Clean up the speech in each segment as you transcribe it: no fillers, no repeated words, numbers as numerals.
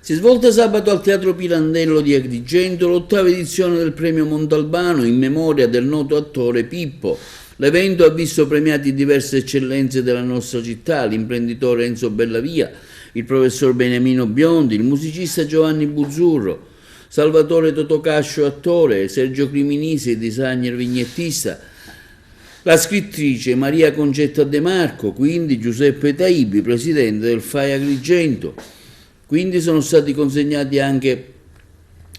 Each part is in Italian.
Si è svolta sabato al Teatro Pirandello di Agrigento l'8ª edizione del Premio Montalbano in memoria del noto attore Pippo. L'evento ha visto premiati diverse eccellenze della nostra città, l'imprenditore Enzo Bellavia, il professor Beniamino Biondi, il musicista Giovanni Buzzurro, Salvatore Totocascio, attore, Sergio Criminisi, designer vignettista, la scrittrice Maria Concetta De Marco, quindi Giuseppe Taibi, presidente del FAI Agrigento. Quindi sono stati consegnati anche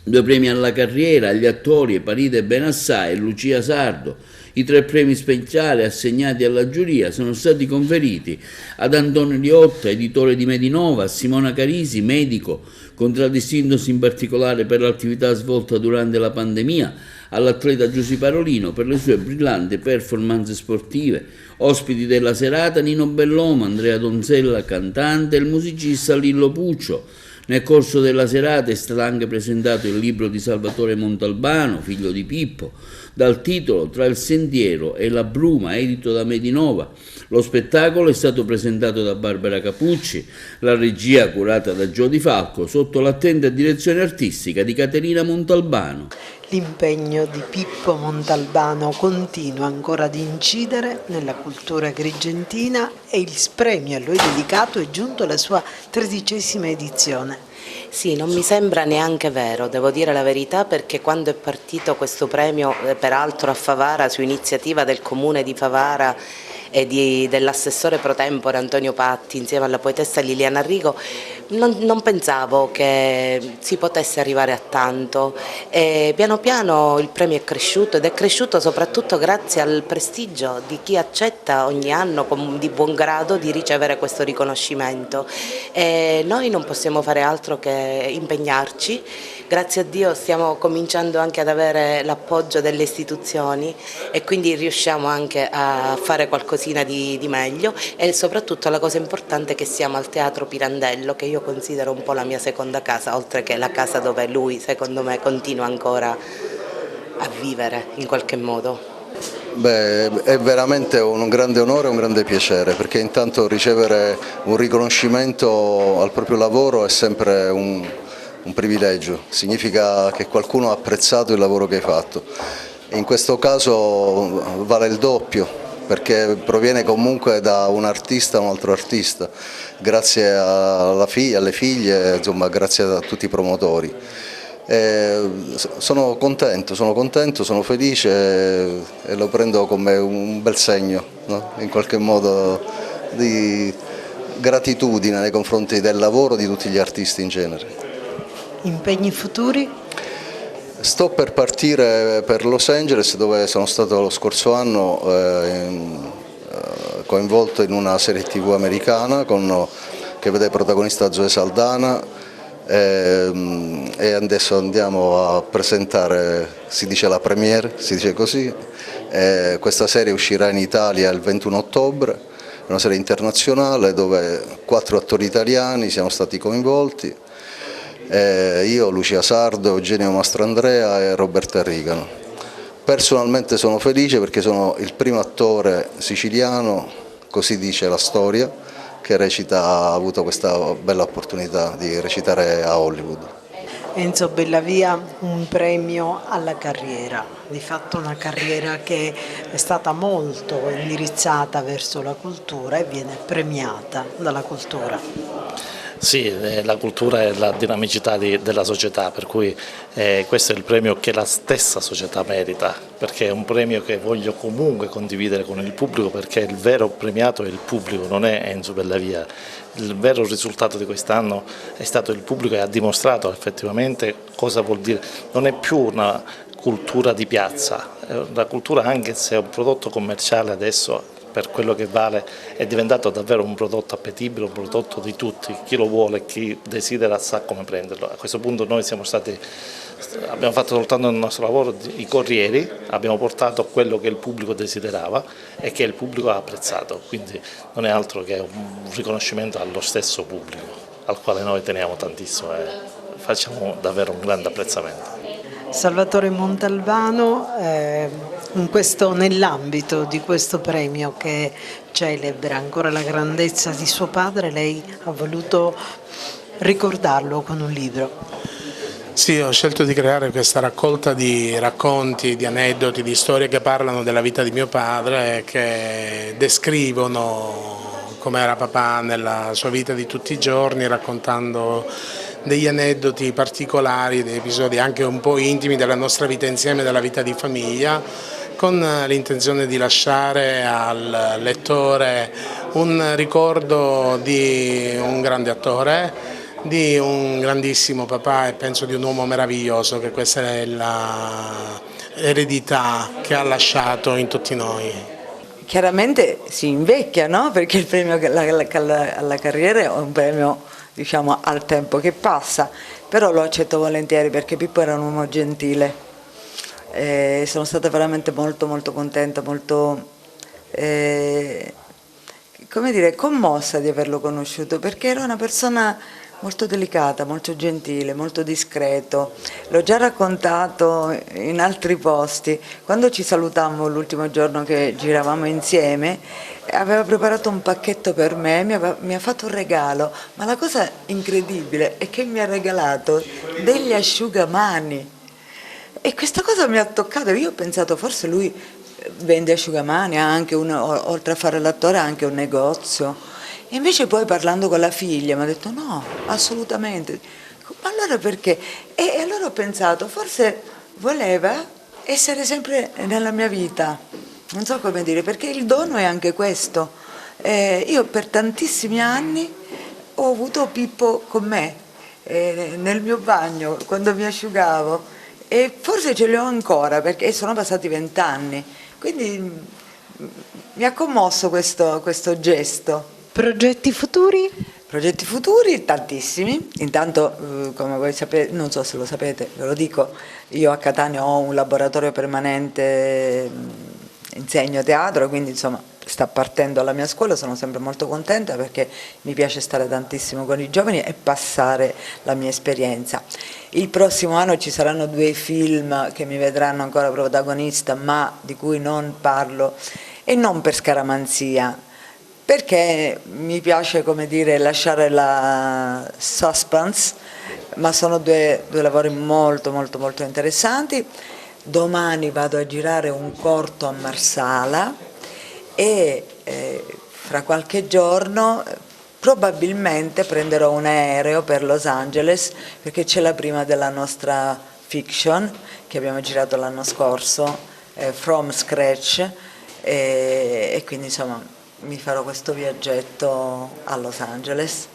2 premi alla carriera agli attori Paride Benassai e Lucia Sardo. I 3 premi speciali assegnati alla giuria sono stati conferiti ad Antonio Liotta, editore di Medinova, a Simona Carisi, medico, contraddistintosi in particolare per l'attività svolta durante la pandemia, all'atleta Giusy Parolino per le sue brillanti performance sportive. Ospiti della serata Nino Bellomo, Andrea Donzella, cantante, e il musicista Lillo Puccio. Nel corso della serata è stato anche presentato il libro di Salvatore Montalbano, figlio di Pippo, dal titolo Tra il sentiero e la bruma, edito da Medinova. Lo spettacolo è stato presentato da Barbara Capucci, la regia curata da Giodi Falco, sotto l'attenta direzione artistica di Caterina Montalbano. L'impegno di Pippo Montalbano continua ancora ad incidere nella cultura agrigentina e il premio a lui dedicato è giunto alla sua 13ª edizione. Sì, non mi sembra neanche vero, devo dire la verità, perché quando è partito questo premio, peraltro a Favara, su iniziativa del comune di Favara e dell'assessore pro tempore Antonio Patti, insieme alla poetessa Liliana Rigo, non pensavo che si potesse arrivare a tanto. E piano piano il premio è cresciuto ed è cresciuto soprattutto grazie al prestigio di chi accetta ogni anno di buon grado di ricevere questo riconoscimento. E noi non possiamo fare altro che impegnarci. Grazie a Dio stiamo cominciando anche ad avere l'appoggio delle istituzioni e quindi riusciamo anche a fare qualcosina di meglio, e soprattutto la cosa importante è che siamo al Teatro Pirandello, che io considero un po' la mia seconda casa, oltre che la casa dove lui secondo me continua ancora a vivere in qualche modo. Beh, è veramente un grande onore e un grande piacere, perché intanto ricevere un riconoscimento al proprio lavoro è sempre un privilegio, significa che qualcuno ha apprezzato il lavoro che hai fatto. In questo caso vale il doppio, perché proviene comunque da un artista a un altro artista, grazie alle figlie, insomma, grazie a tutti i promotori. Sono contento, sono felice e lo prendo come un bel segno, no? In qualche modo di gratitudine nei confronti del lavoro di tutti gli artisti in genere. Impegni futuri? Sto per partire per Los Angeles, dove sono stato lo scorso anno coinvolto in una serie TV americana che vede protagonista Zoe Saldana, e adesso andiamo a presentare, si dice la premiere, si dice così. Questa serie uscirà in Italia il 21 ottobre, è una serie internazionale dove 4 attori italiani siamo stati coinvolti. Io, Lucia Sardo, Eugenio Mastrandrea e Roberta Rigano. Personalmente sono felice perché sono il primo attore siciliano, così dice la storia, che ha avuto questa bella opportunità di recitare a Hollywood. Enzo Bellavia, un premio alla carriera, di fatto una carriera che è stata molto indirizzata verso la cultura e viene premiata dalla cultura. Sì, la cultura è la dinamicità della società, per cui questo è il premio che la stessa società merita, perché è un premio che voglio comunque condividere con il pubblico, perché il vero premiato è il pubblico, non è Enzo Bellavia. Il vero risultato di quest'anno è stato il pubblico e ha dimostrato effettivamente cosa vuol dire. Non è più una cultura di piazza, la cultura, anche se è un prodotto commerciale adesso, per quello che vale, è diventato davvero un prodotto appetibile, un prodotto di tutti, chi lo vuole, chi desidera sa come prenderlo. A questo punto noi abbiamo fatto soltanto il nostro lavoro, i corrieri, abbiamo portato quello che il pubblico desiderava e che il pubblico ha apprezzato, quindi non è altro che un riconoscimento allo stesso pubblico, al quale noi teniamo tantissimo e facciamo davvero un grande apprezzamento. Salvatore Montalbano, nell'ambito di questo premio che celebra ancora la grandezza di suo padre, lei ha voluto ricordarlo con un libro. Sì, ho scelto di creare questa raccolta di racconti, di aneddoti, di storie che parlano della vita di mio padre, che descrivono come era papà nella sua vita di tutti i giorni, raccontando degli aneddoti particolari, degli episodi anche un po' intimi della nostra vita insieme, della vita di famiglia, con l'intenzione di lasciare al lettore un ricordo di un grande attore, di un grandissimo papà e penso di un uomo meraviglioso, che questa è l'eredità che ha lasciato in tutti noi. Chiaramente si invecchia, no? Perché il premio alla carriera è un premio, diciamo, al tempo che passa, però lo accetto volentieri perché Pippo era un uomo gentile. Sono stata veramente molto contenta, molto come dire, commossa di averlo conosciuto, perché era una persona molto delicata, molto gentile, molto discreto. L'ho già raccontato in altri posti. Quando ci salutammo l'ultimo giorno che giravamo insieme, aveva preparato un pacchetto per me, mi ha fatto un regalo, ma la cosa incredibile è che mi ha regalato degli asciugamani. E questa cosa mi ha toccato. Io ho pensato, forse lui vende asciugamani, ha anche oltre a fare l'attore ha anche un negozio. E invece poi parlando con la figlia mi ha detto no, assolutamente. Ma allora perché? E allora ho pensato, forse voleva essere sempre nella mia vita, non so come dire, perché il dono è anche questo. Io per tantissimi anni ho avuto Pippo con me, nel mio bagno, quando mi asciugavo, e forse ce li ho ancora perché sono passati 20 anni, quindi mi ha commosso questo gesto. Progetti futuri? Progetti futuri tantissimi, intanto come voi sapete, non so se lo sapete, ve lo dico, io a Catania ho un laboratorio permanente, insegno teatro, quindi insomma sta partendo alla mia scuola, sono sempre molto contenta perché mi piace stare tantissimo con i giovani e passare la mia esperienza. Il prossimo anno ci saranno 2 film che mi vedranno ancora protagonista, ma di cui non parlo, e non per scaramanzia, perché mi piace, come dire, lasciare la suspense, ma sono due lavori molto interessanti. Domani vado a girare un corto a Marsala e fra qualche giorno probabilmente prenderò un aereo per Los Angeles perché c'è la prima della nostra fiction che abbiamo girato l'anno scorso, From Scratch, e quindi insomma mi farò questo viaggetto a Los Angeles.